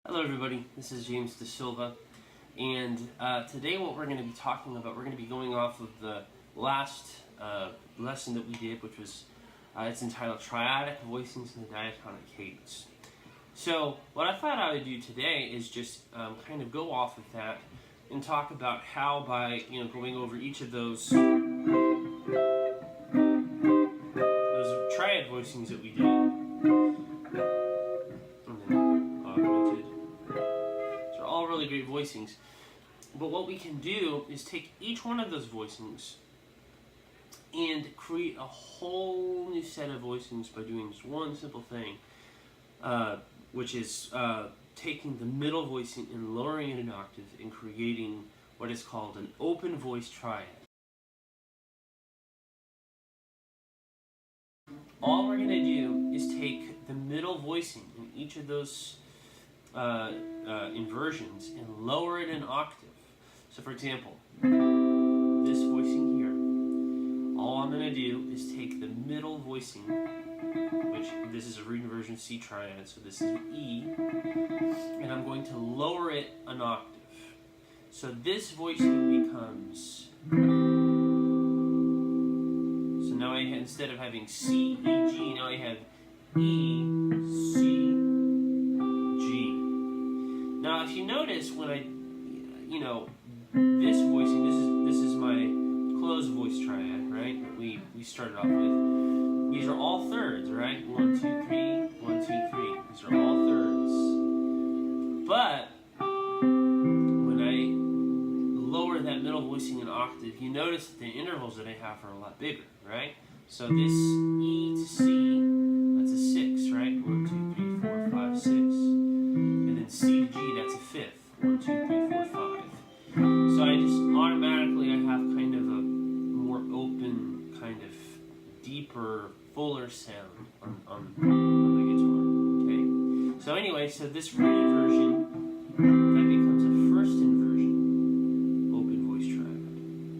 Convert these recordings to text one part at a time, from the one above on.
Hello everybody, this is James DaSilva, and today what we're going to be talking about, we're going to be going off of the last lesson that we did, which was, it's entitled Triadic Voicings in the Diatonic Cadence. So what I thought I would do today is just kind of go off of that and talk about how by, going over each of those triad voicings that we did, and then augmented. These are all really great voicings. But what we can do is take each one of those voicings and create a whole new set of voicings by doing just one simple thing, which is taking the middle voicing and lowering it an octave and creating what is called an open voice triad. All we're going to do is take the middle voicing in each of those inversions and lower it an octave. So for example, this voicing here, all I'm going to do is take the middle voicing, which this is a root inversion C triad, so this is E, and I'm going to lower it an octave. So this voicing becomes, so now I have, instead of having C, E, G, now I have E, C, G. Now if you notice when I, this voicing, this is my closed voice triad, right, that we started off with. These are all thirds, right? 1, 2, 3, 1, 2, 3. These are all thirds. But when I lower that middle voicing an octave, you notice that the intervals that I have are a lot bigger, right? So this E to C, that's a 6, right? 1, 2, 3, 4, 5, 6. And then C to G, that's a fifth. 1, 2, 3, 4, 5. So I just automatically, I have kind of a more open, kind of deeper, fuller sound on the guitar, okay? So anyway, so this root inversion, that becomes a first inversion, open voice triad,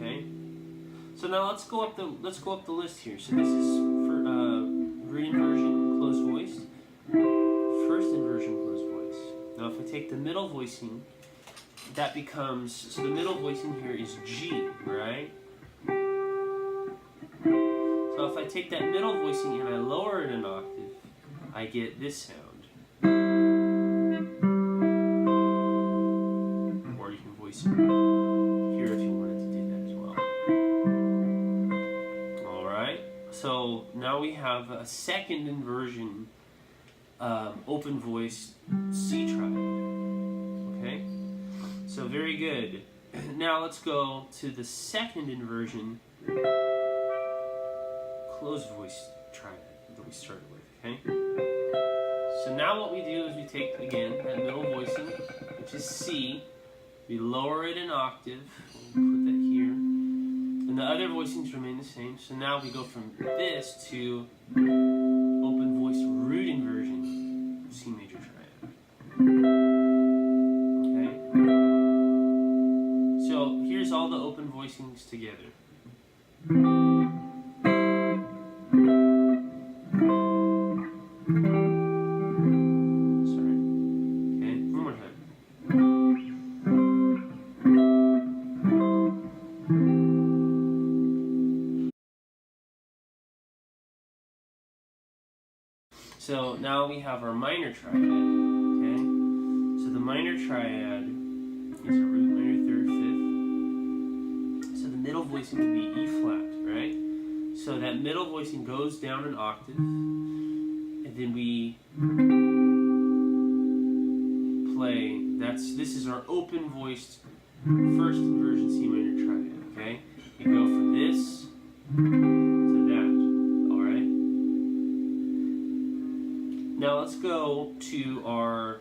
okay? So now let's go up the list here. So this is for root inversion, closed voice, first inversion, closed voice. Now if I take the middle voicing, that becomes, so the middle voicing here is G, right? So if I take that middle voicing and I lower it an octave, I get this sound. Or you can voice it here if you wanted to do that as well. Alright, so now we have a second inversion open voice C triad. Okay? So very good. Now let's go to the second inversion closed voice triad that we started with, okay? So now what we do is we take, again, that middle voicing, which is C, we lower it an octave, we'll put that here, and the other voicings remain the same. So now we go from this to open voice root inversion, C major triad. Okay? So here's all the open voicings together. So now we have our minor triad, okay? So the minor triad is a root minor third fifth. So the middle voicing would be E flat, right? So that middle voicing goes down an octave, and then we play, this is our open voiced first inversion C minor triad, okay? We go from this to that, alright? Now let's go to our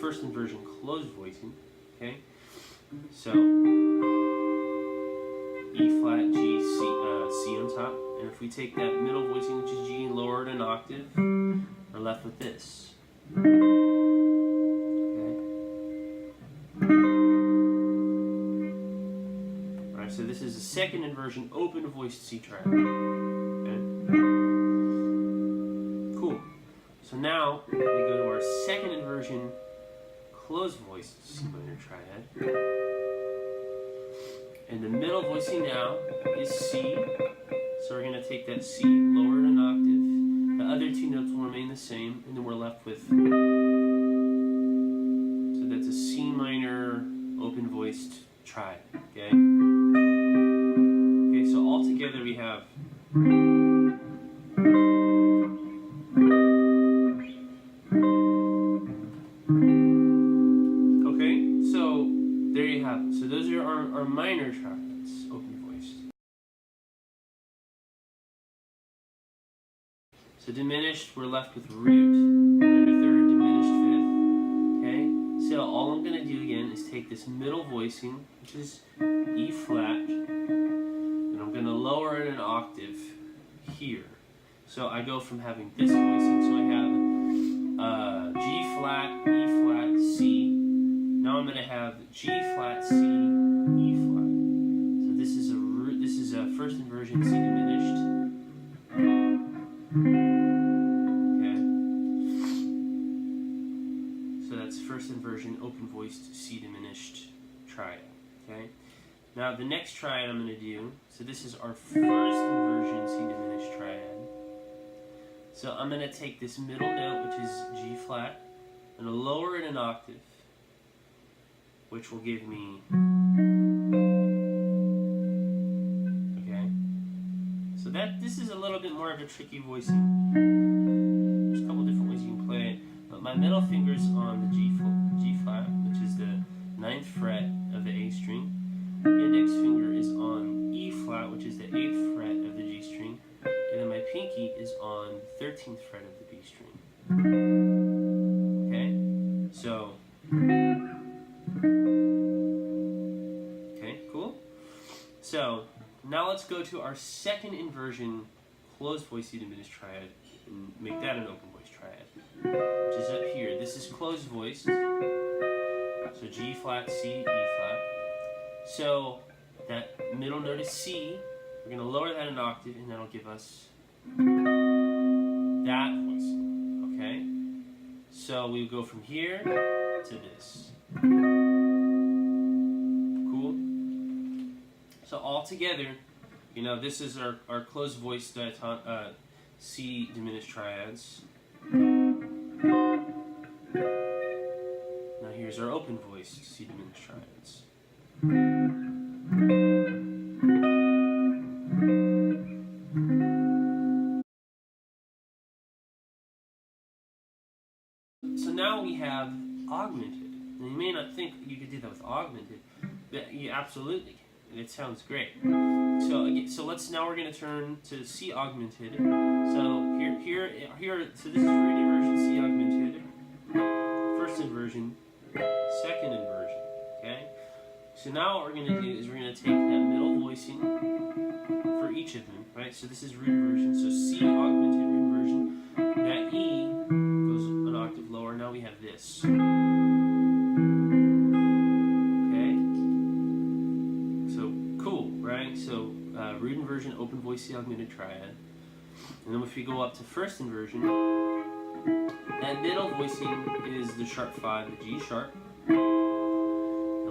first inversion closed voicing, okay? So E flat, G, C on top, and if we take that middle voicing, which is G, and lower it an octave, we're left with this. Okay. All right, so this is a second inversion open voiced C triad. Okay. Cool. So So now we go to our second inversion, closed voiced C minor triad. And the middle voicing now is C. So we're going to take that C, lower it an octave. The other two notes will remain the same, and then we're left with, so that's a C minor open voiced triad, okay? Okay, so all together we have so those are our minor triads, open voiced. So diminished, we're left with root, minor third, diminished fifth. Okay? So all I'm going to do again is take this middle voicing, which is E flat, and I'm going to lower it an octave here. So I go from having this voicing, so I have G flat, E flat, C. Now I'm going to have G flat, C, E flat. So this is a root. This is a first inversion C diminished. Okay. So that's first inversion open voiced C diminished triad. Okay. Now the next triad I'm going to do. So this is our first inversion C diminished triad. So I'm going to take this middle note, which is G flat, and lower it an octave, which will give me, okay, so this is a little bit more of a tricky voicing. There's a couple different ways you can play it, but my middle finger's on the G flat, which is the 9th fret of the A string. Index finger is on E flat, which is the 8th fret of the G string, and then my pinky is on the 13th fret of the B string. Okay, so okay, cool. So now let's go to our second inversion, closed voice C diminished triad, and make that an open voice triad, which is up here. This is closed voiced. So G flat, C, E flat. So that middle note is C. We're going to lower that an octave, and that'll give us that voicing. Okay? So we go from here to this. Cool? So all together, you know, this is our closed voice C diminished triads. Now here's our open voice C diminished triads. So now we have augmented. And you may not think you could do that with augmented, but you absolutely can. It sounds great. So now we're going to turn to C augmented. So here. So this is root inversion C augmented. First inversion, second inversion. Okay. So now what we're going to do is we're going to take that middle voicing for each of them, right? So this is root inversion. So C augmented root inversion. That E goes an octave lower. Now we have this. Okay. So cool, right? So root inversion, open voice C augmented triad. And then if we go up to first inversion, that middle voicing is the sharp 5, the G sharp.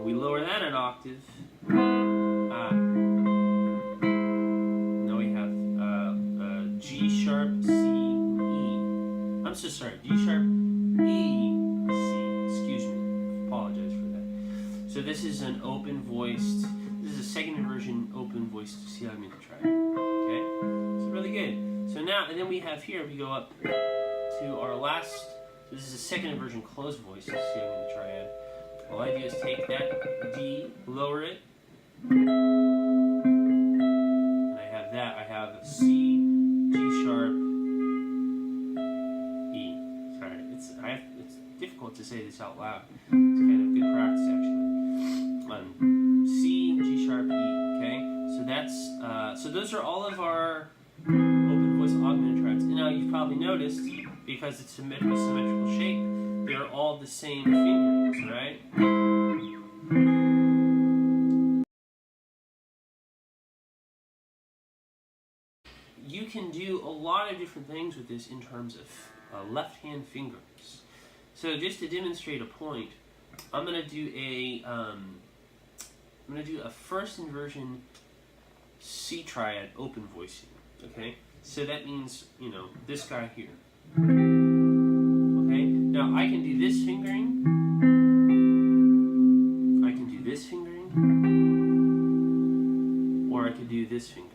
We lower that an octave. Now we have G sharp, C, E. I'm so sorry, G sharp, E, C. Excuse me. Apologize for that. So this is an open voiced. This is a second inversion open voiced C augmented triad. Okay, so really good. So now, and then we have here. We go up to our last. This is a second inversion closed voice C augmented triad. All I do is take that D, lower it, and I have that. I have C, G sharp, E. Sorry, it's difficult to say this out loud. It's kind of good practice actually. C, G sharp, E. Okay, so that's so those are all of our open voice augmented triads. And now you've probably noticed, because it's a symmetrical shape, they're all the same fingerings, right? You can do a lot of different things with this in terms of left-hand fingers. So just to demonstrate a point, I'm gonna do a first inversion C triad open voicing. Okay, so that means, you know, this guy here. Okay, now I can do this fingering, I can do this fingering, or I could do this fingering.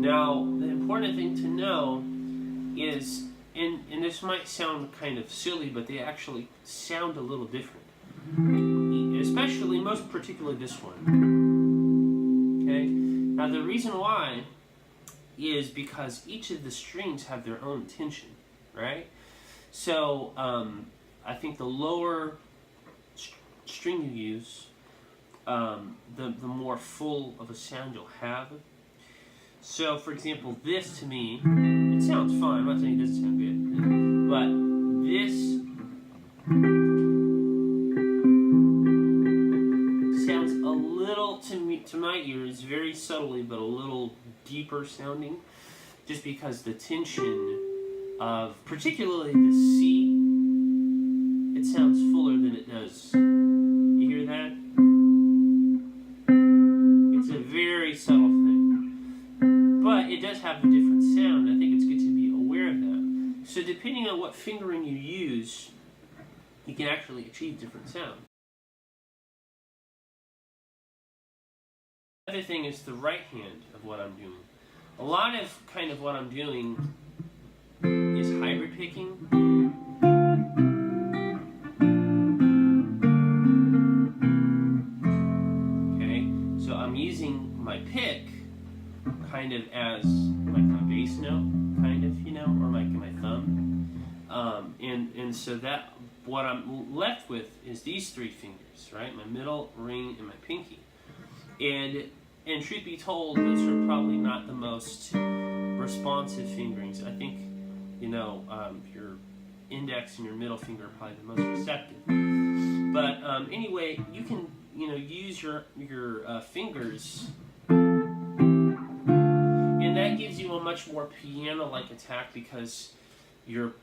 Now, the important thing to know is, and this might sound kind of silly, but they actually sound a little different. Especially, most particularly this one. Okay? Now the reason why is because each of the strings have their own tension, right? So, I think the lower string you use, the more full of a sound you'll have. So, for example, this to me, it sounds fine. I'm not saying it doesn't sound good, but this sounds a little, to my ears, very subtly, but a little deeper sounding, just because the tension of, particularly the C, it sounds fuller than it does. You hear that? It's a very subtle thing. But it does have a different sound. I think it's good to be aware of that. So depending on what fingering you use, you can actually achieve different sound. The other thing is the right hand of what I'm doing. A lot of kind of what I'm doing is hybrid picking. Okay, so I'm using my pick kind of as like my bass note, kind of, you know, or like my thumb, and so that what I'm left with is these three fingers, right? My middle, ring, and my pinky. And truth be told, those are probably not the most responsive fingerings. I think, you know, your index and your middle finger are probably the most receptive. But anyway, you can, you know, use your fingers. And that gives you a much more piano-like attack because you're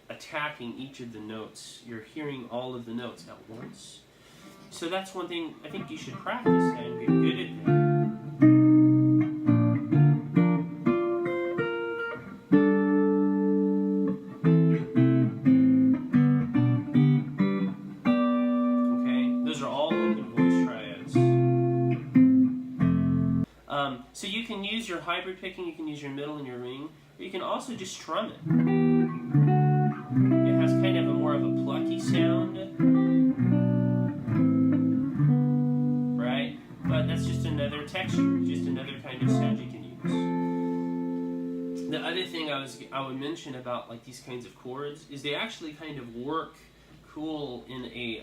attacking each of the notes. You're hearing all of the notes at once. So that's one thing I think you should practice and get good at that. Okay, those are all open voice triads. So you can use your hybrid picking, you can use your middle and your ring, or you can also just strum it. It has kind of a more of a plucky sound, right? But that's just another texture, just another kind of sound you can use. The other thing I would mention about like these kinds of chords is they actually kind of work cool in a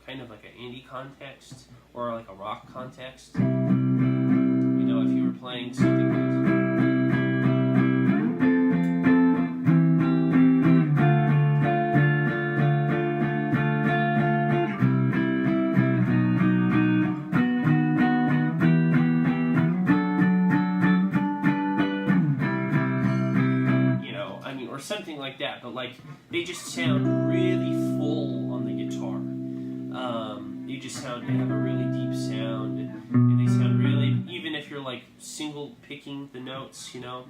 kind of like an indie context or like a rock context. If you were playing something like or something like that, but like they just sound really full on the guitar. They have a really deep sound, and they sound really, even if you're like single picking the notes, you know.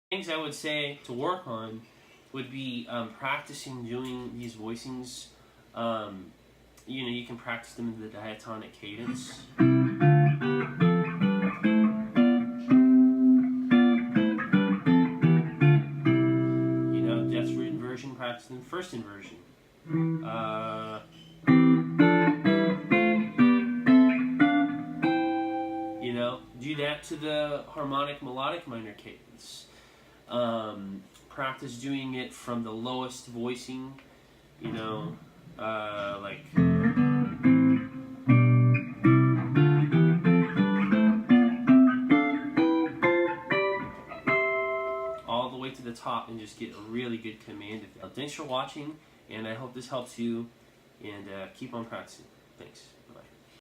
Things I would say to work on would be practicing doing these voicings. You can practice them in the diatonic cadence. Death root inversion, practice them first inversion. Do that to the harmonic melodic minor cadence. practice doing it from the lowest voicing, you know, like all the way to the top and just get a really good command of it. Thanks for watching, and I hope this helps you, and keep on practicing. Thanks.